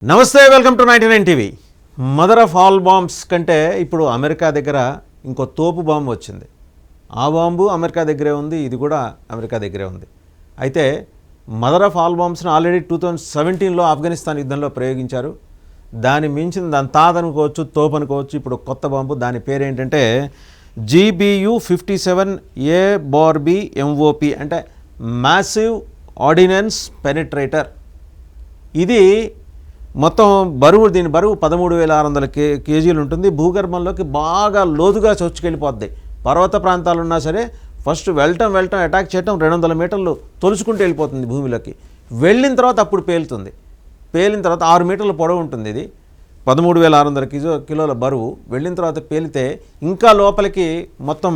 నమస్తే, welcome to 99 TV. Mother of all bombs కంటే ఇప్పుడు అమెరికా దగ్గర ఇంకో తోపు బాంబు వచ్చింది. ఆ బాంబు అమెరికా దగ్గరే ఉంది, ఇది కూడా అమెరికా దగ్గరే ఉంది. అయితే మదర్ ఆఫ్ ఆల్ బాంబ్స్ను ఆల్రెడీ 2017లో ఆఫ్ఘనిస్తాన్ యుద్ధంలో ప్రయోగించారు. దాన్ని మించిన దాని తాదనుకోవచ్చు, తోపు అనుకోవచ్చు. ఇప్పుడు కొత్త బాంబు, దాని పేరు ఏంటంటే GBU-57A-B MOP, అంటే మ్యాసివ్ ఆర్డినెన్స్ పెనిట్రేటర్. ఇది మొత్తం బరువు, దీని బరువు 13,600 కేజీలు ఉంటుంది. భూగర్భంలోకి బాగా లోతుగా చొచ్చుకెళ్ళిపోద్ది. పర్వత ప్రాంతాలు ఉన్నా సరే ఫస్ట్ వెళ్ళటం అటాక్ చేయటం 200 మీటర్లు తొలుచుకుంటూ వెళ్ళిపోతుంది భూమిలోకి. వెళ్ళిన తర్వాత అప్పుడు పేలుతుంది. పేలిన తర్వాత 6 మీటర్ల పొడవు ఉంటుంది. ఇది 13,600 కిలోల బరువు. వెళ్ళిన తర్వాత పేలితే ఇంకా లోపలికి మొత్తం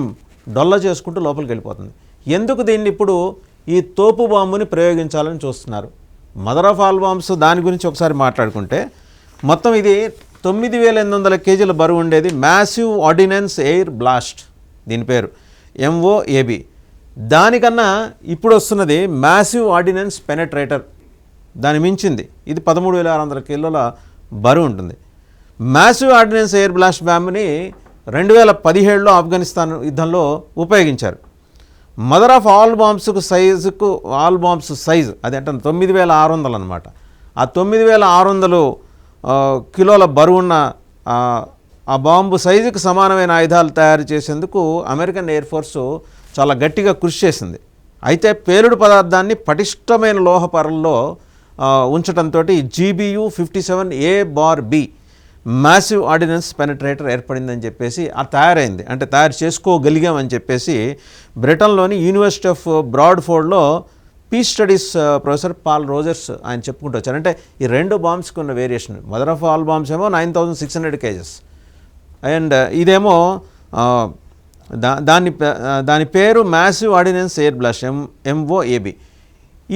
డొల్ల చేసుకుంటూ లోపలికి వెళ్ళిపోతుంది. ఎందుకు దీన్ని ఇప్పుడు ఈ తోపు బాంబుని ప్రయోగించాలని చూస్తున్నారు? మదర్ ఆఫ్ ఆల్ బాంబ్స్ దాని గురించి ఒకసారి మాట్లాడుకుంటే, మొత్తం ఇది 9,800 కేజీల బరువు ఉండేది మ్యాసివ్ ఆర్డినెన్స్ ఎయిర్ బ్లాస్ట్, దీని పేరు MOAB. దానికన్నా ఇప్పుడు వస్తున్నది మ్యాసివ్ ఆర్డినెన్స్ పెనట్రేటర్, దాని మించింది. ఇది 13,600 కిలోల బరువు ఉంటుంది. మ్యాసివ్ ఆర్డినెన్స్ ఎయిర్ బ్లాస్ట్ బాంబుని 2017లో ఆఫ్ఘనిస్తాన్ యుద్ధంలో ఉపయోగించారు. మదర్ ఆఫ్ ఆల్ బాంబ్స్కు ఆల్ బాంబ్స్ సైజు అది అంటే 9,600 అనమాట. ఆ 9,600 కిలోల బరువున్న ఆ బాంబు సైజుకు సమానమైన ఆయుధాలు తయారు చేసేందుకు అమెరికన్ ఎయిర్ ఫోర్సు చాలా గట్టిగా కృషి చేసింది. అయితే పేలుడు పదార్థాన్ని పటిష్టమైన లోహ పొరల్లో ఉంచడంతో GBU-57A-B మ్యాసివ్ ఆర్డినెన్స్ పెనట్రేటర్ ఏర్పడిందని చెప్పేసి తయారైంది. అంటే తయారు చేసుకోగలిగామని చెప్పేసి బ్రిటన్లోని యూనివర్సిటీ ఆఫ్ బ్రాడ్ఫోర్డ్లో peace studies professor Paul Rogers ఆయన చెప్పుకుంటూ వచ్చారు. అంటే ఈ రెండు బాంబ్స్కి ఉన్న variation, mother of all bombs ఏమో 9,600 కేజెస్ అండ్ ఇదేమో దాని పేరు massive ordnance air blast MOAB.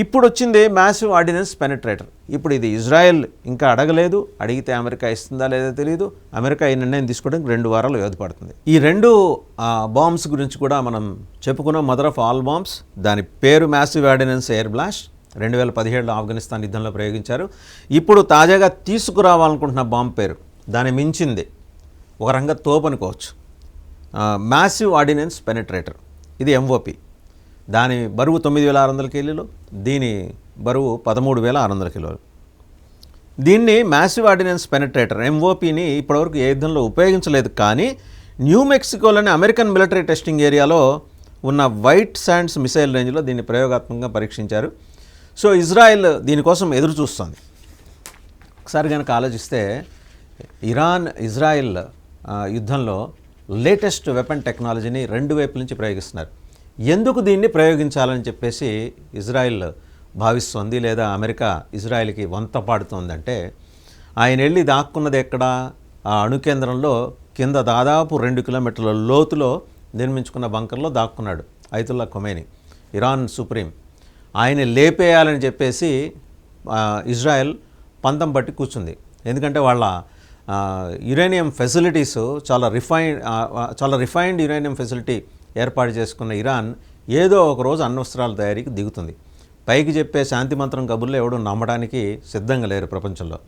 ఇప్పుడు వచ్చింది మ్యాసివ్ ఆర్డినెన్స్ పెనట్రేటర్. ఇప్పుడు ఇది ఇజ్రాయెల్ ఇంకా అడగలేదు, అడిగితే అమెరికా ఇస్తుందా లేదో తెలియదు. అమెరికా ఈ నిర్ణయం తీసుకోవడానికి 2 వారాలు వ్యవధి పడుతుంది. ఈ రెండు బాంబ్స్ గురించి కూడా మనం చెప్పుకున్నాం. మదర్ ఆఫ్ ఆల్ బాంబ్స్, దాని పేరు మ్యాసివ్ ఆర్డినెన్స్ ఎయిర్ బ్లాస్ట్, 2017లో ఆఫ్ఘనిస్తాన్ యుద్ధంలో ప్రయోగించారు. ఇప్పుడు తాజాగా తీసుకురావాలనుకుంటున్న బాంబు పేరు, దాని మించింది, ఒక రంగ తోపు అనుకోవచ్చు, మ్యాసివ్ ఆర్డినెన్స్ పెనట్రేటర్. ఇది MOP. దాని బరువు 9,600 కిలోలు, దీని బరువు 13,600 కిలోలు. దీన్ని మ్యాసివ్ ఆర్డినెన్స్ పెనట్రేటర్ MOPని ఇప్పటివరకు ఏ యుద్ధంలో ఉపయోగించలేదు. కానీ న్యూ మెక్సికోలోని అమెరికన్ మిలిటరీ టెస్టింగ్ ఏరియాలో ఉన్న వైట్ శాండ్స్ మిసైల్ రేంజ్లో దీన్ని ప్రయోగాత్మకంగా పరీక్షించారు. సో ఇజ్రాయెల్ దీనికోసం ఎదురు చూస్తుంది. ఒకసారి కనుక ఆలోచిస్తే, ఇజ్రాయెల్ యుద్ధంలో లేటెస్ట్ వెపన్ టెక్నాలజీని 2 వైపుల నుంచి ప్రయోగిస్తున్నారు. ఎందుకు దీన్ని ప్రయోగించాలని చెప్పేసి ఇజ్రాయెల్ భావిస్తోంది, లేదా అమెరికా ఇజ్రాయెల్కి వంత పాడుతోందంటే, ఆయన వెళ్ళి దాక్కున్నది ఎక్కడ? ఆ అణుకేంద్రంలో కింద దాదాపు 2 కిలోమీటర్ల లోతులో నిర్మించుకున్న బంకర్లో దాక్కున్నాడు అయతుల్లా ఖొమైనీ, ఇరాన్ సుప్రీం. ఆయన లేపేయాలని చెప్పేసి ఇజ్రాయెల్ పంతం పట్టి కూర్చుంది. ఎందుకంటే వాళ్ళ యురేనియం ఫెసిలిటీస్ చాలా రిఫైన్డ్ యురేనియం ఫెసిలిటీ ఏర్పాటు చేసుకున్న ఇరాన్ ఏదో ఒక రోజు అణ్వస్త్రాల తయారీకి దిగుతుంది. పైకి చెప్పే శాంతి మంత్రం కబుర్లో ఎవడూ నమ్మడానికి సిద్ధంగా లేరు ప్రపంచంలో.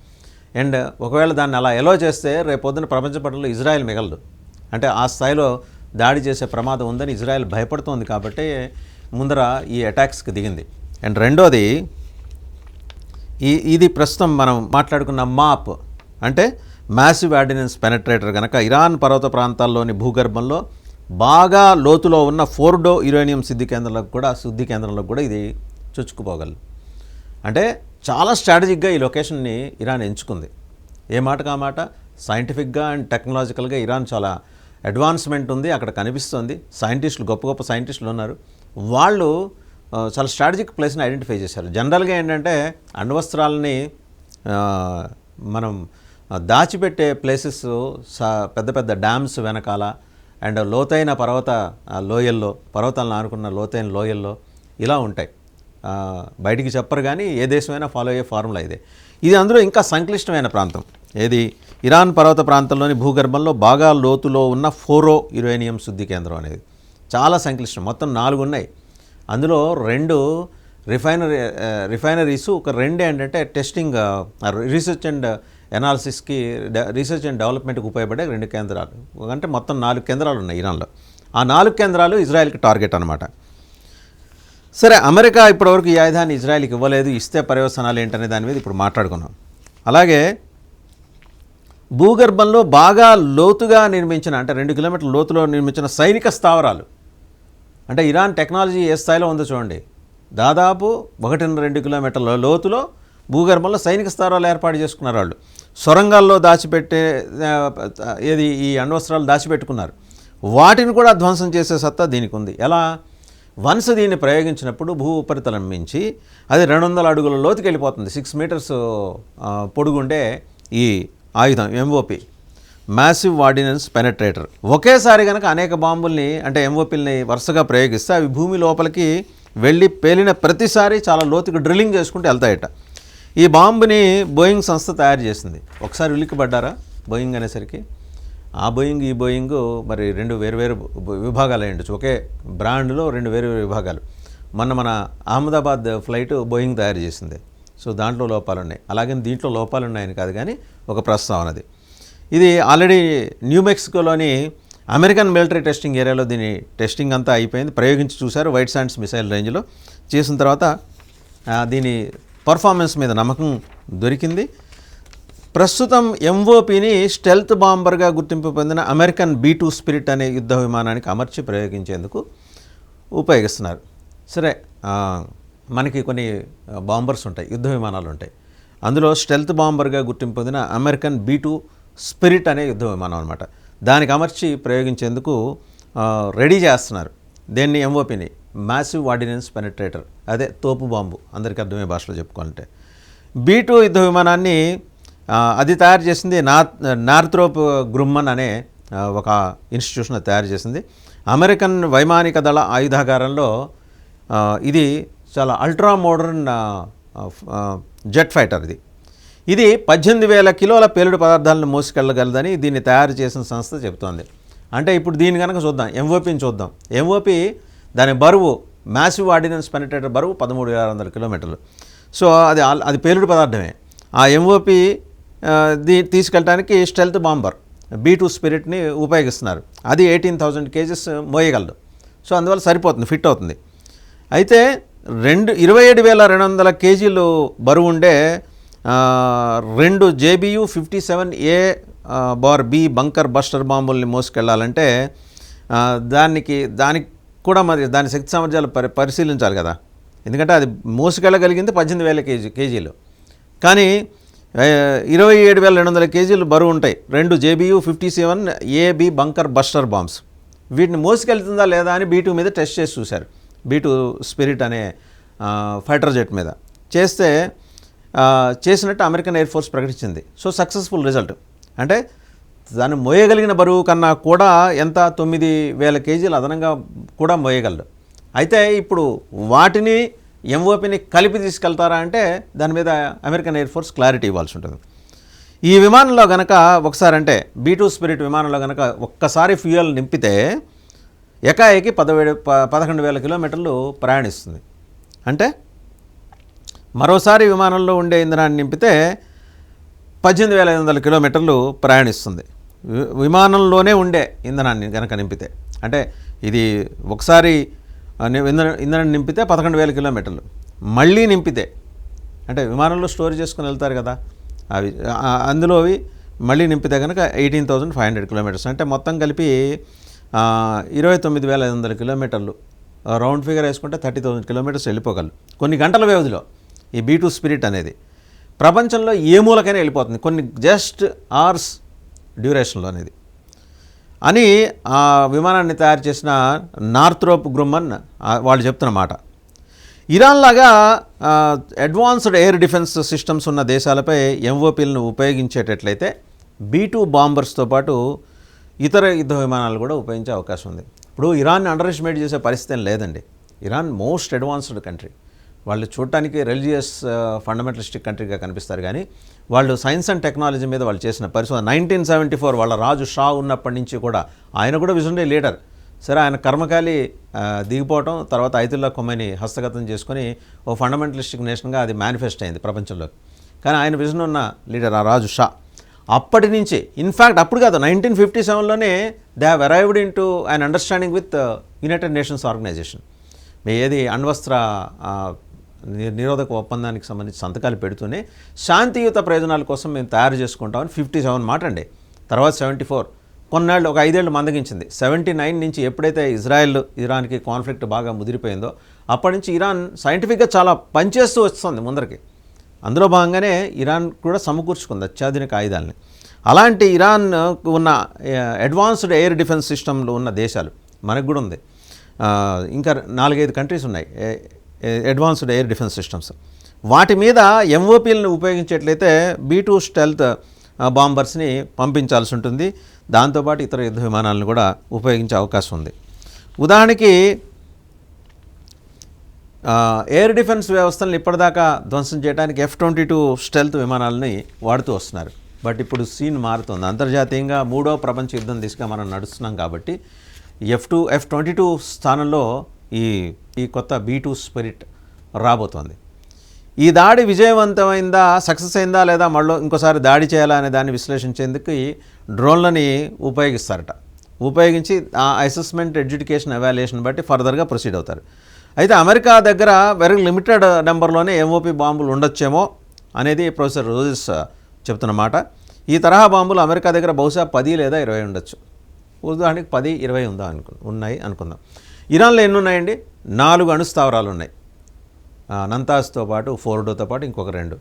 అండ్ ఒకవేళ దాన్ని అలా ఎలో చేస్తే రేపొద్దున ప్రపంచ పటంలో ఇజ్రాయెల్ మిగలదు. అంటే ఆ స్థాయిలో దాడి చేసే ప్రమాదం ఉందని ఇజ్రాయెల్ భయపడుతోంది. కాబట్టి ముందర ఈ అటాక్స్కి దిగింది. అండ్ రెండోది, ఇది ప్రస్తుతం మనం మాట్లాడుకున్న MOP అంటే మ్యాసివ్ ఆర్డినెన్స్ పెనట్రేటర్ కనుక ఇరాన్ పర్వత ప్రాంతాల్లోని భూగర్భంలో బాగా లోతులో ఉన్న ఫోర్డో యురేనియం శుద్ధి కేంద్రంలో కూడా ఇది చొచ్చుకుపోగలదు. అంటే చాలా స్ట్రాటజిక్గా ఈ లొకేషన్ని ఇరాన్ ఎంచుకుంది. ఏ మాటకా మాట, సైంటిఫిక్గా అండ్ టెక్నాలజికల్గా ఇరాన్ చాలా అడ్వాన్స్మెంట్ ఉంది, అక్కడ కనిపిస్తుంది. సైంటిస్టులు, గొప్ప సైంటిస్టులు ఉన్నారు. వాళ్ళు చాలా స్ట్రాటజిక్ ప్లేస్ని ఐడెంటిఫై చేశారు. జనరల్గా ఏంటంటే అణ్వస్త్రాలని మనం దాచిపెట్టే ప్లేసెస్ పెద్ద డ్యామ్స్ వెనకాల అండ్ లోతైన పర్వతాలను ఆనుకున్న లోతైన లోయల్లో ఇలా ఉంటాయి. బయటికి చెప్పరు, కానీ ఏ దేశమైనా ఫాలో అయ్యే ఫార్ములా ఇదే. ఇది అందులో ఇంకా సంక్లిష్టమైన ప్రాంతం. ఏది? ఇరాన్ పర్వత ప్రాంతంలోని భూగర్భంలో బాగా లోతులో ఉన్న ఫోరో యురేనియం శుద్ధి కేంద్రం అనేది చాలా సంక్లిష్టం. మొత్తం 4 ఉన్నాయి. అందులో 2 రిఫైనరీస్ ఒక రెండు ఏంటంటే టెస్టింగ్ రీసెర్చ్ అండ్ ఎనాలిసిస్కి రీసెర్చ్ అండ్ డెవలప్మెంట్కి ఉపయోగపడే 2 కేంద్రాలు, అంటే మొత్తం 4 కేంద్రాలు ఉన్నాయి ఇరాన్లో. ఆ 4 కేంద్రాలు ఇజ్రాయెల్కి టార్గెట్ అనమాట. సరే, అమెరికా ఇప్పటివరకు ఈ ఆయుధాన్ని ఇజ్రాయెల్కి ఇవ్వలేదు, ఇస్తే పర్యవసనాలు ఏంటనే దాని మీద ఇప్పుడు మాట్లాడుకున్నాం. అలాగే భూగర్భంలో బాగా లోతుగా నిర్మించిన, అంటే 2 కిలోమీటర్ల లోతులో నిర్మించిన సైనిక స్థావరాలు, అంటే ఇరాన్ టెక్నాలజీ ఏ స్థాయిలో ఉందో చూడండి. దాదాపు 1-2 కిలోమీటర్ల లోతులో భూగర్భంలో సైనిక స్థావరాలు ఏర్పాటు చేసుకున్నారు వాళ్ళు. సొరంగాల్లో దాచిపెట్టే ఈ అణ్వస్త్రాలు దాచిపెట్టుకున్నారు. వాటిని కూడా ధ్వంసం చేసే సత్తా దీనికి ఉంది. ఎలా? వన్స్ దీన్ని ప్రయోగించినప్పుడు భూ ఉపరితలం మించి అది 200 అడుగుల లోతుకి వెళ్ళిపోతుంది. 6 మీటర్స్ పొడుగుండే ఈ ఆయుధం ఎంఓపి, మ్యాసివ్ ఆర్డినెన్స్ పెనట్రేటర్. ఒకేసారి కనుక అనేక బాంబుల్ని, అంటే ఎంఓపిల్ని వరుసగా ప్రయోగిస్తే అవి భూమి లోపలికి వెళ్ళి పేలిన ప్రతిసారి చాలా లోతుకి డ్రిల్లింగ్ చేసుకుంటూ వెళ్తాయట. ఈ బాంబుని బోయింగ్ సంస్థ తయారు చేసింది. ఒకసారి ఉలిక్కిపడ్డారా బోయింగ్ అనేసరికి? ఆ బోయింగ్ ఈ బోయింగ్ మరి 2 వేరువేరు విభాగాలు అయ్యిండొచ్చు. ఒకే బ్రాండ్లో 2 వేరువేరు విభాగాలు. మన అహ్మదాబాద్ ఫ్లైట్ బోయింగ్ తయారు చేసింది. సో దాంట్లో లోపాలు ఉన్నాయి. అలాగే దీంట్లో లోపాలు ఉన్నాయని కాదు, కానీ ఒక ప్రస్తావనది. ఇది ఆల్రెడీ న్యూ మెక్సికోలోని అమెరికన్ మిలిటరీ టెస్టింగ్ ఏరియాలో దీని టెస్టింగ్ అంతా అయిపోయింది. ప్రయోగించి చూశారు వైట్ శాండ్స్ మిసైల్ రేంజ్లో. చేసిన తర్వాత దీని పర్ఫార్మెన్స్ మీద నమ్మకం దొరికింది. ప్రస్తుతం ఎంఓపిని స్టెల్త్ బాంబర్గా గుర్తింపు పొందిన అమెరికన్ B-2 స్పిరిట్ అనే యుద్ధ విమానానికి అమర్చి ప్రయోగించేందుకు ఉపయోగిస్తున్నారు. సరే, మనకి కొన్ని బాంబర్స్ ఉంటాయి, యుద్ధ విమానాలు ఉంటాయి. అందులో స్టెల్త్ బాంబర్గా గుర్తింపు పొందిన అమెరికన్ B-2 స్పిరిట్ అనే యుద్ధ విమానం అనమాట. దానికి అమర్చి ప్రయోగించేందుకు రెడీ చేస్తున్నారు. దేన్ని? ఎంఓపిని, మ్యాసివ్ ఆర్డినెన్స్ పెనట్రేటర్, అదే తోపు బాంబు, అందరికీ అర్థమయ్యే భాషలో చెప్పుకోవాలంటే. B-2 యుద్ధ విమానాన్ని అది తయారు చేసింది నార్థ్రోప్ గ్రుమ్మన్ అనే ఒక ఇన్స్టిట్యూషన్ తయారు చేసింది. అమెరికన్ వైమానిక దళ ఆయుధాగారంలో ఇది చాలా అల్ట్రా మోడర్న్ జెట్ ఫైటర్. ఇది 18,000 కిలోల పేలుడు పదార్థాలను మోసుకెళ్ళగలదని దీన్ని తయారు చేసిన సంస్థ చెబుతోంది. అంటే ఇప్పుడు దీన్ని కనుక చూద్దాం, ఎంఓపిని చూద్దాం. ఎంఓపి దాని బరువు, మ్యాసివ్ ఆర్డినెన్స్ పెనట్రేటర్ బరువు 13,600 కిలోమీటర్లు. సో అది పేలుడు పదార్థమే. ఆ ఎంఓపి తీసుకెళ్ళడానికి స్టెల్త్ బాంబర్ B-2 స్పిరిట్ని ఉపయోగిస్తున్నారు. అది 18,000 కేజెస్ మోయగలదు. సో అందువల్ల సరిపోతుంది, ఫిట్ అవుతుంది. అయితే 27,200 కేజీలు బరువు ఉండే 2 JBU-57A-B బంకర్ బస్టర్ బాంబుల్ని మోసుకెళ్ళాలంటే దానికి కూడా మరి దాని శక్తి సామర్థ్యాలు పరిశీలించాలి కదా. ఎందుకంటే అది మోసుకెళ్ళగలిగింది 18,000 కేజీలు, కానీ 27,200 కేజీలు బరువు ఉంటాయి 2 JBU-57A-B బంకర్ బస్టర్ బాంబ్స్. వీటిని మోసుకెళ్తుందా లేదా అని B-2 మీద టెస్ట్ చేసి చూశారు. B-2 స్పిరిట్ అనే ఫైటర్ జెట్ మీద చేసినట్టు అమెరికన్ ఎయిర్ ఫోర్స్ ప్రకటించింది. So successful result. అంటే దాన్ని మోయగలిగిన బరువు కన్నా కూడా ఎంత 9,000 కేజీలు అదనంగా కూడా మోయగలడు. అయితే ఇప్పుడు వాటిని ఎంఓపిని కలిపి తీసుకెళ్తారా అంటే దాని మీద అమెరికన్ ఎయిర్ ఫోర్స్ క్లారిటీ ఇవ్వాల్సి ఉంటుంది. ఈ విమానంలో కనుక ఒకసారి, అంటే B-2 స్పిరిట్ విమానంలో కనుక ఒక్కసారి ఫ్యూయల్ నింపితే ఏకాఏకి 11,000 కిలోమీటర్లు ప్రయాణిస్తుంది. అంటే మరోసారి విమానంలో ఉండే ఇంధనాన్ని నింపితే 18,500 కిలోమీటర్లు ప్రయాణిస్తుంది. విమానంలోనే ఉండే ఇంధనాన్ని కనుక నింపితే, అంటే ఇది ఒకసారి ఇంధనం నింపితే 11,000 కిలోమీటర్లు, మళ్ళీ నింపితే, అంటే విమానంలో స్టోర్ చేసుకుని వెళ్తారు కదా అవి, అందులోవి మళ్ళీ నింపితే కనుక 18,500 కిలోమీటర్స్, అంటే మొత్తం కలిపి 29,500 కిలోమీటర్లు, రౌండ్ ఫిగర్ వేసుకుంటే 30,000 కిలోమీటర్స్ వెళ్ళిపోగలరు కొన్ని గంటల వ్యవధిలో. ఈ B-2 స్పిరిట్ అనేది ప్రపంచంలో ఏ మూలకైనా వెళ్ళిపోతుంది, కొన్ని జస్ట్ అవర్స్ డ్యూరేషన్లో అనేది అని ఆ విమానాన్ని తయారు చేసిన నార్థ్రోప్ గ్రుమ్మన్ వాళ్ళు చెప్తున్నమాట. ఇరాన్ లాగా అడ్వాన్స్డ్ ఎయిర్ డిఫెన్స్ సిస్టమ్స్ ఉన్న దేశాలపై ఎంఓపీలను ఉపయోగించేటట్లయితే B-2 బాంబర్స్తో పాటు ఇతర యుద్ధ విమానాలు కూడా ఉపయోగించే అవకాశం ఉంది. ఇప్పుడు ఇరాన్ని అండర్ ఎస్టిమేట్ చేసే పరిస్థితి ఏం లేదండి. Iran most advanced country. వాళ్ళు చూడటానికి రిలీజియస్ ఫండమెంటలిస్టిక్ కంట్రీగా కనిపిస్తారు, కానీ వాళ్ళు సైన్స్ అండ్ టెక్నాలజీ మీద వాళ్ళు చేసిన పరిశోధన 1974 వాళ్ళ రాజు షా ఉన్నప్పటి నుంచి కూడా, ఆయన కూడా విజనరీ లీడర్, సరే ఆయన కర్మకాలి దిగిపోవటం, తర్వాత ఐతుల్లా ఖొమైనీ హస్తగతం చేసుకొని ఓ ఫండమెంటలిస్టిక్ నేషన్గా అది మేనిఫెస్ట్ అయింది ప్రపంచంలో. కానీ ఆయన విజన్ ఉన్న లీడర్ ఆ రాజు షా. అప్పటి నుంచి ఇన్ఫ్యాక్ట్ అప్పుడు కాదు 1957లోనే they have arrived in to an understanding with United Nations Organisation. ఏది అణ్వస్త్ర నిరోధక ఒప్పందానికి సంబంధించి సంతకాలు పెడుతూనే శాంతియుత ప్రయోజనాల కోసం మేము తయారు చేసుకుంటామని 57 మాట అండి. తర్వాత 74 కొన్నాళ్ళు ఒక 5 ఏళ్ళు మందగించింది. 79 నుంచి ఎప్పుడైతే ఇరాన్కి కాన్ఫ్లిక్ట్ బాగా ముదిరిపోయిందో అప్పటి నుంచి ఇరాన్ సైంటిఫిక్గా చాలా పనిచేస్తూ వస్తుంది ముందరికి. అందులో భాగంగానే ఇరాన్ కూడా సమకూర్చుకుంది అత్యాధునిక ఆయుధాలని. అలాంటి ఇరాన్ ఉన్న అడ్వాన్స్డ్ ఎయిర్ డిఫెన్స్ సిస్టంలో ఉన్న దేశాలు మనకు కూడా ఉంది, ఇంకా 4-5 కంట్రీస్ ఉన్నాయి అడ్వాన్స్డ్ ఎయిర్ డిఫెన్స్ సిస్టమ్స్. వాటి మీద ఎంఓపీలను ఉపయోగించేట్లయితే B-2 స్టెల్త్ బాంబర్స్ని పంపించాల్సి ఉంటుంది. దాంతోపాటు ఇతర యుద్ధ విమానాలను కూడా ఉపయోగించే అవకాశం ఉంది. ఉదాహరణకి ఎయిర్ డిఫెన్స్ వ్యవస్థలను ఇప్పటిదాకా ధ్వంసం చేయడానికి F-22 స్టెల్త్ విమానాలని వాడుతూ వస్తున్నారు. బట్ ఇప్పుడు సీన్ మారుతుంది. అంతర్జాతీయంగా 3వ ప్రపంచ యుద్ధం దిశగా మనం నడుస్తున్నాం కాబట్టి F-22 స్థానంలో ఈ కొత్త B-2 స్పిరిట్ రాబోతోంది. ఈ దాడి విజయవంతమైందా, సక్సెస్ అయిందా లేదా మళ్ళీ ఇంకోసారి దాడి చేయాలా అనే దాన్ని విశ్లేషించేందుకు ఈ డ్రోన్లని ఉపయోగిస్తారట. ఉపయోగించి ఆ అసెస్మెంట్, ఎడ్యుకేషన్, ఎవాల్యుయేషన్ బట్టి ఫర్దర్గా ప్రొసీడ్ అవుతారు. అయితే అమెరికా దగ్గర వెరీ లిమిటెడ్ నెంబర్లోనే ఎంఓపీ బాంబులు ఉండొచ్చేమో అనేది ప్రొఫెసర్ రోజెస్ చెప్తున్నమాట. ఈ తరహా బాంబులు అమెరికా దగ్గర బహుశా 10 లేదా 20 ఉండొచ్చు. ఉదాహరణకి 10-20 ఉన్నాయి అనుకుందాం. ఇరాన్లో ఎన్ని ఉన్నాయండి? 4 అణుస్థావరాలు ఉన్నాయి. నంతాజ్తో పాటు ఫోర్డోతో పాటు ఇంకొక 2.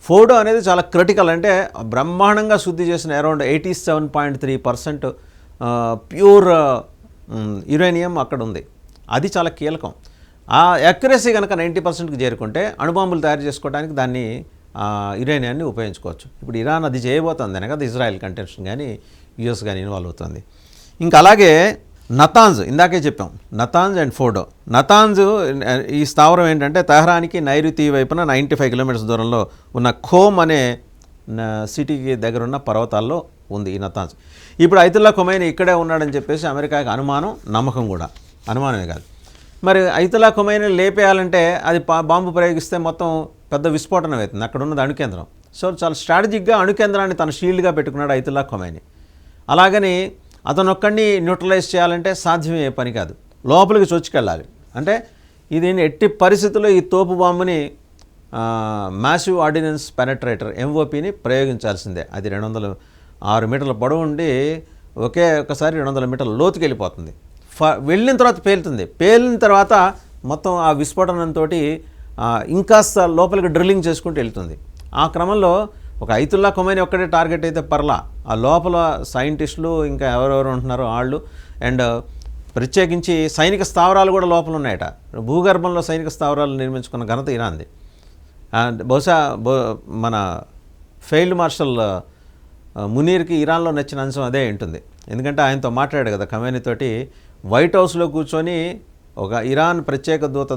ఫోర్డో అనేది చాలా క్రిటికల్, అంటే బ్రహ్మాండంగా శుద్ధి చేసిన అరౌండ్ 87.3% ప్యూర్ యురేనియం అక్కడ ఉంది. అది చాలా కీలకం. ఆ యాక్యురసీ కనుక 90%కి చేరుకుంటే అణుబాంబులు తయారు చేసుకోవడానికి దాన్ని యురేనియాన్ని ఉపయోగించుకోవచ్చు. ఇప్పుడు ఇరాన్ అది చేయబోతుంది కనుక అది ఇజ్రాయెల్ కంటెన్షన్ కానీ యుఎస్ కానీ ఇన్వాల్వ్ అవుతుంది. ఇంకా అలాగే నతాంజ్, ఇందాకే చెప్పాం, నతాంజ్ అండ్ ఫోర్డో. నతాంజ్ ఈ స్థావరం ఏంటంటే తెహ్రాన్కి నైరుతి వైపున 95 కిలోమీటర్స్ దూరంలో ఉన్న ఖోమ్ అనే సిటీకి దగ్గర ఉన్న పర్వతాల్లో ఉంది ఈ నతాంజ్. ఇప్పుడు ఐతుల్లా ఖొమైనీ ఇక్కడే ఉన్నాడని చెప్పేసి అమెరికాకి అనుమానం, నమ్మకం కూడా. అనుమానమే కాదు, మరి ఐతుల్లా ఖొమైనీ లేపేయాలంటే అది బాంబు ప్రయోగిస్తే మొత్తం పెద్ద విస్ఫోటనం అవుతుంది. అక్కడ ఉన్నది అణుకేంద్రం. సో చాలా స్ట్రాటజిక్గా అణుకేంద్రాన్ని తన షీల్డ్గా పెట్టుకున్నాడు ఐతుల్లా ఖొమైనీ. అలాగని అతను ఒక్కడిని న్యూట్రలైజ్ చేయాలంటే సాధ్యమయ్యే పని కాదు, లోపలికి చొచ్చుకెళ్ళాలి. అంటే ఇది ఎట్టి పరిస్థితుల్లో ఈ తోపు బాంబుని మ్యాసివ్ ఆర్డినెన్స్ పెనట్రేటర్ ఎంఓపీని ప్రయోగించాల్సిందే. అది 206 మీటర్ల పొడవు ఉండి ఒకసారి 200 మీటర్ల లోతుకి వెళ్ళిపోతుంది. వెళ్ళిన తర్వాత పేలుతుంది. పేలిన తర్వాత మొత్తం ఆ విస్ఫోటనంతో ఇంకాస్త లోపలికి డ్రిల్లింగ్ చేసుకుంటూ వెళ్తుంది. ఆ క్రమంలో ఒక ఐతుల్లా ఖొమైనీ ఒక్కడే టార్గెట్ అయితే పర్లా, ఆ లోపల సైంటిస్టులు ఇంకా ఎవరెవరు ఉంటున్నారో వాళ్ళు, అండ్ ప్రత్యేకించి సైనిక స్థావరాలు కూడా లోపల ఉన్నాయట. భూగర్భంలో సైనిక స్థావరాలు నిర్మించుకున్న ఘనత ఇరాన్ది. అండ్ బహుశా మన ఫీల్డ్ మార్షల్ మునీర్కి ఇరాన్లో నచ్చిన అంశం అదే ఉంటుంది. ఎందుకంటే ఆయనతో మాట్లాడాడు కదా ఖొమైనీ తోటి, వైట్ హౌస్లో కూర్చొని ఒక ఇరాన్ ప్రత్యేక దూత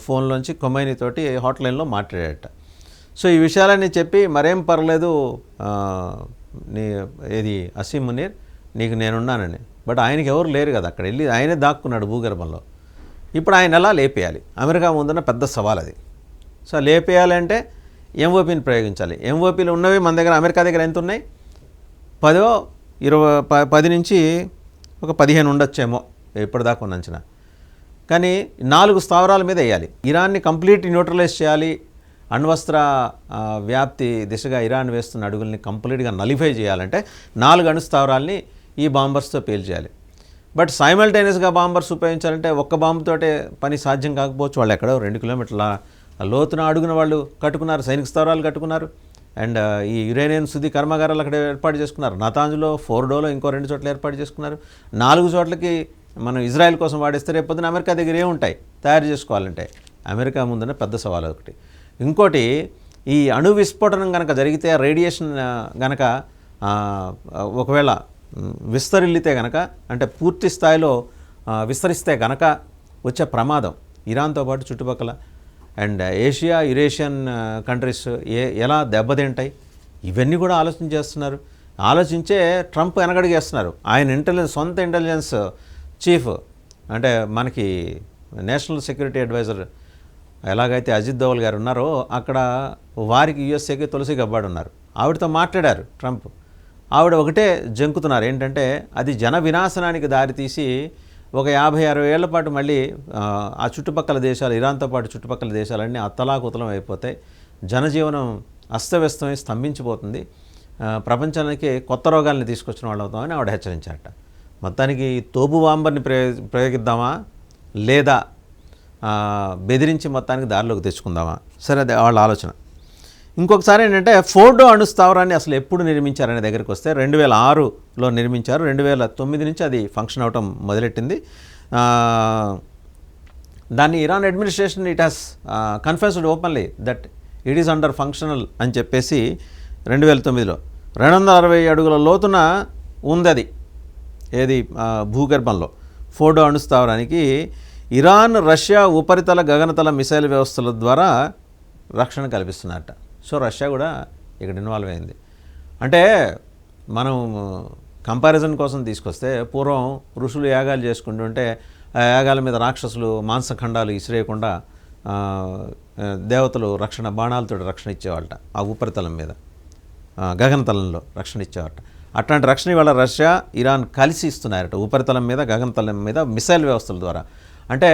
ఫోన్లోంచి ఖొమైనీ తోటి హాట్లైన్లో మాట్లాడాడట. సో ఈ విషయాలన్నీ చెప్పి మరేం పర్లేదు ఏది అసీం మునీర్, నీకు నేనున్నానని. బట్ ఆయనకి ఎవరు లేరు కదా, అక్కడ వెళ్ళి ఆయనే దాక్కున్నాడు భూగర్భంలో. ఇప్పుడు ఆయన ఎలా లేపేయాలి? అమెరికా ముందున్న పెద్ద సవాల్ అది. సో లేపేయాలంటే ఎంఓపీని ప్రయోగించాలి. ఎంఓపీలు ఉన్నవి మన దగ్గర, అమెరికా దగ్గర ఎంత ఉన్నాయి? 10 నుంచి ఒక 15 ఉండొచ్చేమో ఇప్పటిదాకా ఉన్న అంచనా. కానీ 4 స్థావరాల మీద వేయాలి. ఇరాన్ని కంప్లీట్ న్యూట్రలైజ్ చేయాలి. అణ్వస్త్ర వ్యాప్తి దిశగా ఇరాన్ వేస్తున్న అడుగుల్ని కంప్లీట్గా నలిఫై చేయాలంటే 4 అణుస్థావరాల్ని ఈ బాంబర్స్తో పేల్చేయాలి. బట్ సైమల్టేనియస్గా బాంబర్స్ ఉపయోగించాలంటే ఒక్క బాంబుతోటే పని సాధ్యం కాకపోవచ్చు. వాళ్ళు ఎక్కడో 2 కిలోమీటర్ల లోతున అడుగున వాళ్ళు కట్టుకున్నారు, సైనిక స్థావరాలు కట్టుకున్నారు. అండ్ ఈ యురేనియం శుద్ధి కర్మాగారాలు అక్కడ ఏర్పాటు చేసుకున్నారు. నతాంజ్లో, ఫోర్డోలో ఇంకో 2 చోట్ల ఏర్పాటు చేసుకున్నారు. 4 చోట్లకి మనం ఇజ్రాయెల్ కోసం వాడిస్తే రేపు పొద్దున అమెరికా దగ్గర ఏముంటాయి తయారు చేసుకోవాలంటే? అమెరికా ముందున్న పెద్ద సవాల్ ఒకటి. ఇంకోటి, ఈ అణు విస్ఫోటనం కనుక జరిగితే, రేడియేషన్ కనుక ఒకవేళ విస్తరిల్లితే కనుక, అంటే పూర్తి స్థాయిలో విస్తరిస్తే కనుక వచ్చే ప్రమాదం ఇరాన్తో పాటు చుట్టుపక్కల అండ్ ఏషియా, యురేషియన్ కంట్రీస్ ఎలా దెబ్బతింటాయి, ఇవన్నీ కూడా ఆలోచించేస్తున్నారు. ఆలోచించే ట్రంప్ వెనకడిగేస్తున్నారు. ఆయన సొంత ఇంటెలిజెన్స్ చీఫ్ అంటే మనకి నేషనల్ సెక్యూరిటీ అడ్వైజర్ ఎలాగైతే అజిత్ దోవల్ గారు ఉన్నారో అక్కడ వారికి యుఎస్ఏకి తులసి గబ్బాడు ఉన్నారు. ఆవిడతో మాట్లాడారు ట్రంప్. ఆవిడ ఒకటే జంకుతున్నారు ఏంటంటే అది జన వినాశనానికి దారితీసి ఒక 50-60 ఏళ్ల పాటు మళ్ళీ ఆ చుట్టుపక్కల దేశాలు ఇరాన్తో పాటు చుట్టుపక్కల దేశాలన్నీ అత్తలాకుతలం అయిపోతాయి, జనజీవనం అస్తవ్యస్తమై స్తంభించిపోతుంది, ప్రపంచానికి కొత్త రోగాల్ని తీసుకొచ్చిన వాళ్ళు అవుతామని ఆవిడ హెచ్చరించారట. మొత్తానికి తోపు బాంబర్ని ప్రయోగిద్దామా లేదా బెదిరించి మొత్తానికి దారిలోకి తెచ్చుకుందామా? సరే, అది వాళ్ళ ఆలోచన. ఇంకొకసారి ఏంటంటే ఫోర్డో అణుస్థావరాన్ని అసలు ఎప్పుడు నిర్మించారనే దగ్గరికి వస్తే 2006లో నిర్మించారు. 2009 నుంచి అది ఫంక్షన్ అవటం మొదలెట్టింది. దాన్ని Iran administration it has confessed openly that it is under functional అని చెప్పేసి 2009లో 260 అడుగుల లోతున ఉంది అది. ఏది భూగర్భంలో ఫోర్డో అణుస్థావరానికి ఇరాన్ రష్యా ఉపరితల గగనతల మిసైల్ వ్యవస్థల ద్వారా రక్షణ కల్పిస్తున్నారట. సో రష్యా కూడా ఇక్కడ ఇన్వాల్వ్ అయింది. అంటే మనం కంపారిజన్ కోసం తీసుకొస్తే పూర్వం ఋషులు యాగాలు చేసుకుంటుంటే ఆ యాగాల మీద రాక్షసులు మాంసఖండాలు ఇసిరేయకుండా దేవతలు రక్షణ బాణాలతో రక్షణ ఇచ్చేవాళ్ళట. ఆ ఉపరితలం మీద గగనతలంలో రక్షణ ఇచ్చేవాళ్ళట. అట్లాంటి రక్షణ ఇవాళ రష్యా ఇరాన్ కలిసి ఇస్తున్నారట. ఉపరితలం మీద గగనతలం మీద మిసైల్ వ్యవస్థల ద్వారా. అంటే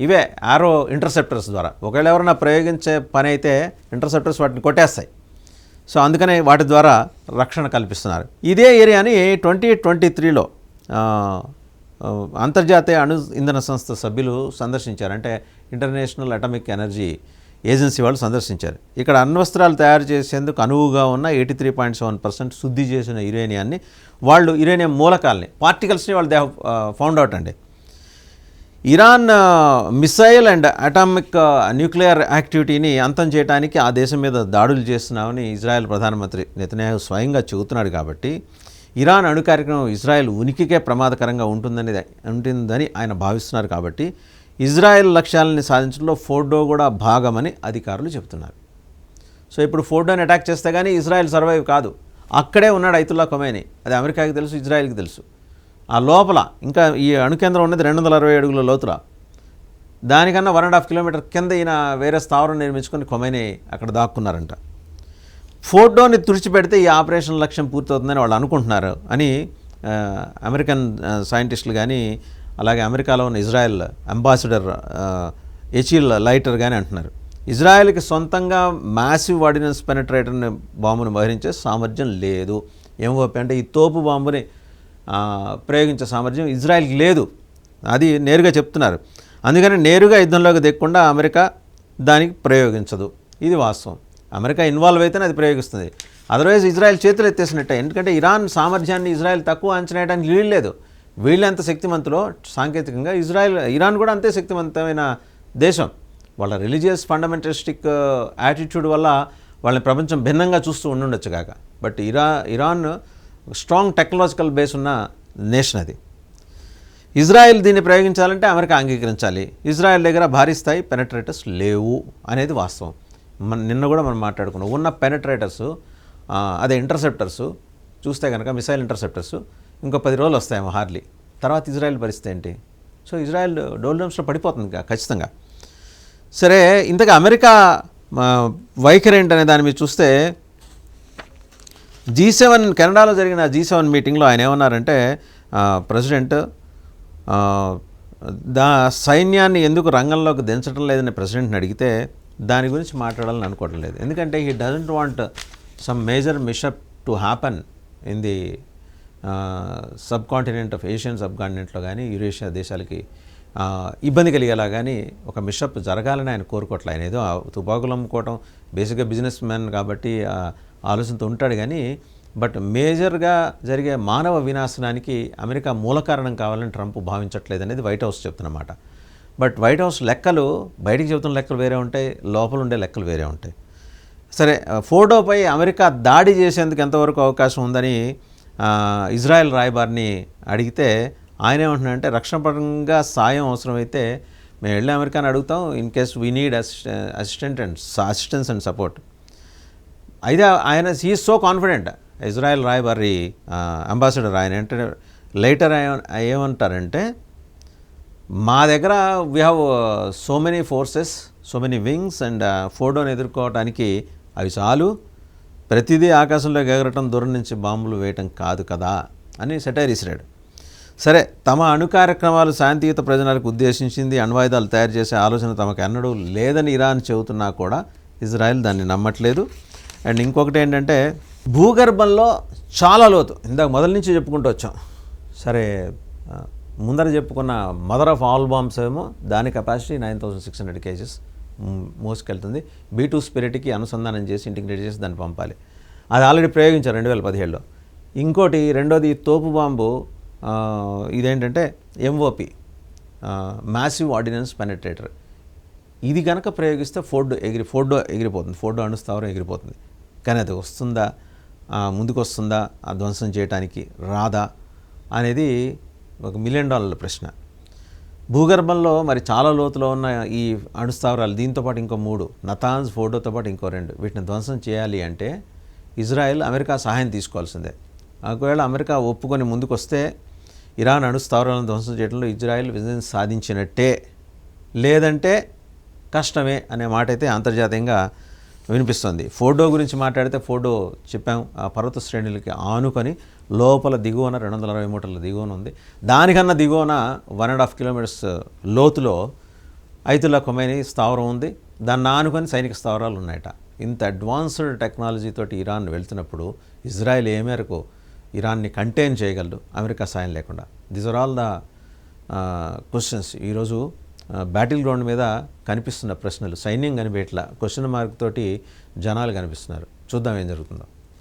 ఇవే ఆరో ఇంటర్సెప్టర్స్ ద్వారా. ఒకవేళ ఎవరైనా ప్రయోగించే పని అయితే ఇంటర్సెప్టర్స్ వాటిని కొట్టేస్తాయి. సో అందుకనే వాటి ద్వారా రక్షణ కల్పిస్తున్నారు. ఇదే ఏరియాని 2023లో అంతర్జాతీయ అణు ఇంధన సంస్థ సభ్యులు సందర్శించారు. అంటే ఇంటర్నేషనల్ అటామిక్ ఎనర్జీ ఏజెన్సీ వాళ్ళు సందర్శించారు. ఇక్కడ అణ్వస్త్రాలు తయారు చేసేందుకు అనువుగా ఉన్న 83.7% శుద్ధి చేసిన యురేనియాన్ని వాళ్ళు యురేనియం మూలకాల్ని పార్టికల్స్ని వాళ్ళు దే ఫౌండ్ అవుట్ అండి. Iran missile and atomic nuclear యాక్టివిటీని అంతం చేయడానికి ఆ దేశం మీద దాడులు చేస్తున్నామని ఇజ్రాయెల్ ప్రధానమంత్రి నెతన్యాహు స్వయంగా చెబుతున్నాడు. కాబట్టి ఇరాన్ అణు కార్యక్రమం ఇజ్రాయెల్ ఉనికికే ప్రమాదకరంగా ఉంటుందని ఆయన భావిస్తున్నారు. కాబట్టి ఇజ్రాయెల్ లక్ష్యాలని సాధించడంలో ఫోర్డో కూడా భాగమని అధికారులు చెబుతున్నారు. సో ఇప్పుడు ఫోర్డోని అటాక్ చేస్తే కానీ ఇజ్రాయెల్ సర్వైవ్ కాదు. అక్కడే ఉన్నాడు అయతుల్లా ఖొమైనీ. అది అమెరికాకి తెలుసు, ఇజ్రాయెల్కి తెలుసు. ఆ లోపల ఇంకా ఈ అణుకేంద్రం ఉన్నది 260 అడుగుల లోతుల. దానికన్నా 1.5 కిలోమీటర్ కింద ఈయన వేరే స్థావరం నిర్మించుకొని ఖొమైనీ అక్కడ దాక్కున్నారంట. ఫోర్డోని తుడిచిపెడితే ఈ ఆపరేషన్ లక్ష్యం పూర్తవుతుందని వాళ్ళు అనుకుంటున్నారు అని అమెరికన్ సైంటిస్టులు కానీ అలాగే అమెరికాలో ఉన్న ఇజ్రాయెల్ అంబాసిడర్ ఎచిల్ లైటర్ కానీ అంటున్నారు. ఇజ్రాయెల్కి సొంతంగా మ్యాసివ్ ఆర్డినెన్స్ పెనట్రేటర్ని బాంబును మోహరించే సామర్థ్యం లేదు. MOP అంటే ఈ తోపు బాంబుని ప్రయోగించే సామర్థ్యం ఇజ్రాయెల్కి లేదు. అది నేరుగా చెప్తున్నారు. అందుకని నేరుగా యుద్ధంలోకి దిగకుండా అమెరికా దానికి ప్రయోగించదు. ఇది వాస్తవం. అమెరికా ఇన్వాల్వ్ అయితేనే అది ప్రయోగిస్తుంది. అదర్వైజ్ ఇజ్రాయెల్ చేతులు ఎత్తేసినట్టే. ఎందుకంటే ఇరాన్ సామర్థ్యాన్ని ఇజ్రాయెల్ తక్కువ అంచనా వేయడానికి వీలు లేదు. వీళ్ళు ఎంత శక్తివంతులో సాంకేతికంగా ఇరాన్ కూడా అంతే శక్తివంతమైన దేశం. వాళ్ళ రిలీజియస్ ఫండమెంటలిస్టిక్ యాటిట్యూడ్ వల్ల వాళ్ళని ప్రపంచం భిన్నంగా చూస్తూ ఉండుండొచ్చు కాక. But Iran strong technological base ఉన్న నేషన్ అది. ఇజ్రాయెల్ దీన్ని ప్రయోగించాలంటే అమెరికా అంగీకరించాలి. ఇజ్రాయెల్ దగ్గర భారీ స్థాయి పెనట్రేటర్స్ లేవు అనేది వాస్తవం. నిన్న కూడా మనం మాట్లాడుకున్నాం. ఉన్న పెనట్రేటర్స్ అదే ఇంటర్సెప్టర్స్ చూస్తే కనుక మిసైల్ ఇంటర్సెప్టర్స్ ఇంకో 10 రోజులు వస్తాయేమో హార్డ్లీ. తర్వాత ఇజ్రాయెల్ పరిస్థితి ఏంటి? సో ఇజ్రాయెల్ డోల్డమ్స్లో పడిపోతుంది ఖచ్చితంగా. సరే, ఇంతగా అమెరికా వైఖరి ఏంటనే దాని మీద చూస్తే G7 కెనడాలో జరిగిన G7 మీటింగ్లో ఆయన ఏమన్నారంటే ప్రెసిడెంట్ సైన్యాన్ని ఎందుకు రంగంలోకి దించడం లేదని ప్రెసిడెంట్ని అడిగితే దాని గురించి మాట్లాడాలని అనుకోవడం లేదు. ఎందుకంటే he doesn't want some major mishap to happen in the subcontinent of Asian సబ్ కాంటినెంట్లో కానీ యురేషియా దేశాలకి ఇబ్బంది కలిగేలా కానీ ఒక మిషప్ జరగాలని ఆయన కోరుకోవట్లే. ఆయన ఏదో తుపాకులు అమ్ముకోవటం బేసిక్గా బిజినెస్ మ్యాన్ కాబట్టి ఆలోచనతో ఉంటాడు కానీ బట్ మేజర్గా జరిగే మానవ వినాశనానికి అమెరికా మూల కారణం కావాలని ట్రంప్ భావించట్లేదు అనేది వైట్ హౌస్ చెప్తున్నమాట. బట్ వైట్ హౌస్ లెక్కలు బయటికి చెబుతున్న లెక్కలు వేరే ఉంటాయి, లోపల ఉండే లెక్కలు వేరే ఉంటాయి. సరే, ఫోర్డోపై అమెరికా దాడి చేసేందుకు ఎంతవరకు అవకాశం ఉందని ఇజ్రాయెల్ రాయబారిని అడిగితే ఆయన ఏమంటున్నాడంటే రక్షణ పరంగా సాయం అవసరమైతే మేము వెళ్ళి అమెరికాని అడుగుతాం in case we need assistance and support. అయితే ఆయన హీఈస్ సో కాన్ఫిడెంట్. ఇజ్రాయెల్ రాయబారి అంబాసిడర్ ఆయన అంటే లేటర్ ఏమంటారంటే మా దగ్గర we have so many forces, so many wings and ఫోర్డోని ఎదుర్కోవడానికి అవి చాలు, ప్రతిదీ ఆకాశంలోకి ఎగరటం, దూరం నుంచి బాంబులు వేయటం కాదు కదా అని సెటైర్ ఇసిరాడు. సరే, తమ అణు కార్యక్రమాలు శాంతియుత ప్రయోజనాలకు ఉద్దేశించింది, అణ్వాయుధాలు తయారు చేసే ఆలోచన తమకు ఎన్నడూ లేదని ఇరాన్ చెబుతున్నా కూడా ఇజ్రాయెల్ దాన్ని నమ్మట్లేదు. అండ్ ఇంకొకటి ఏంటంటే, భూగర్భంలో చాలా లోతు, ఇందాక మొదటి నుంచి చెప్పుకుంటూ వచ్చాం. సరే, ముందర చెప్పుకున్న మదర్ ఆఫ్ ఆల్ బాంబ్స్ ఏమో దాని కెపాసిటీ 9600 kgs మోసుకెళ్తుంది. B2 స్పిరిట్కి అనుసంధానం చేసి ఇంటిగ్రేట్ చేసి దాన్ని పంపాలి. అది ఆల్రెడీ ప్రయోగించారు 2017లో. ఇంకోటి రెండోది తోపు బాంబు, ఇదేంటంటే MOP, మ్యాసివ్ ఆర్డినెన్స్ పెనట్రేటర్. ఇది కనుక ప్రయోగిస్తే ఫోర్డో ఎగిరిపోతుంది, ఫోర్డో అణుస్థావరం ఎగిరిపోతుంది. కానీ అది వస్తుందా, ముందుకు వస్తుందా, ఆ ధ్వంసం చేయడానికి రాదా అనేది ఒక $1 మిలియన్ ప్రశ్న. భూగర్భంలో మరి చాలా లోతులో ఉన్న ఈ అణుస్థావరాలు, దీంతోపాటు ఇంకో 3, నతాన్స్, ఫోర్డోతో పాటు ఇంకో 2, వీటిని ధ్వంసం చేయాలి అంటే ఇజ్రాయెల్, అమెరికా సహాయం తీసుకోవాల్సిందే. ఒకవేళ అమెరికా ఒప్పుకొని ముందుకు వస్తే ఇరాన్ అణుస్థావరాలను ధ్వంసం చేయడంలో ఇజ్రాయెల్ విజయం సాధించినట్టే, లేదంటే కష్టమే అనే మాట అయితే అంతర్జాతీయంగా వినిపిస్తుంది. ఫోర్డో గురించి మాట్లాడితే, ఫోర్డో చెప్పాం, ఆ పర్వత శ్రేణులకి ఆనుకొని లోపల దిగువన 220 మీటర్ల దిగువన ఉంది. దానికన్నా దిగువన 1.5 కిలోమీటర్స్ లోతులో ఐతుల్లా ఖొమైనీ స్థావరం ఉంది. దాన్ని ఆనుకొని సైనిక స్థావరాలు ఉన్నాయట. ఇంత అడ్వాన్స్డ్ టెక్నాలజీతోటి ఇరాన్ వెళ్తున్నప్పుడు ఇజ్రాయెల్ ఏ మేరకు ఇరాన్ని కంటైన్ చేయగలదు అమెరికా సాయం లేకుండా? These are all the questions. ఈరోజు బ్యాటిల్ గ్రౌండ్ మీద కనిపిస్తున్న ప్రశ్నలు, సైన్యం కనిపించట్లా, క్వశ్చన్ మార్క్ తోటి జనాలు కనిపిస్తున్నారు. చూద్దాం ఏం జరుగుతుందో.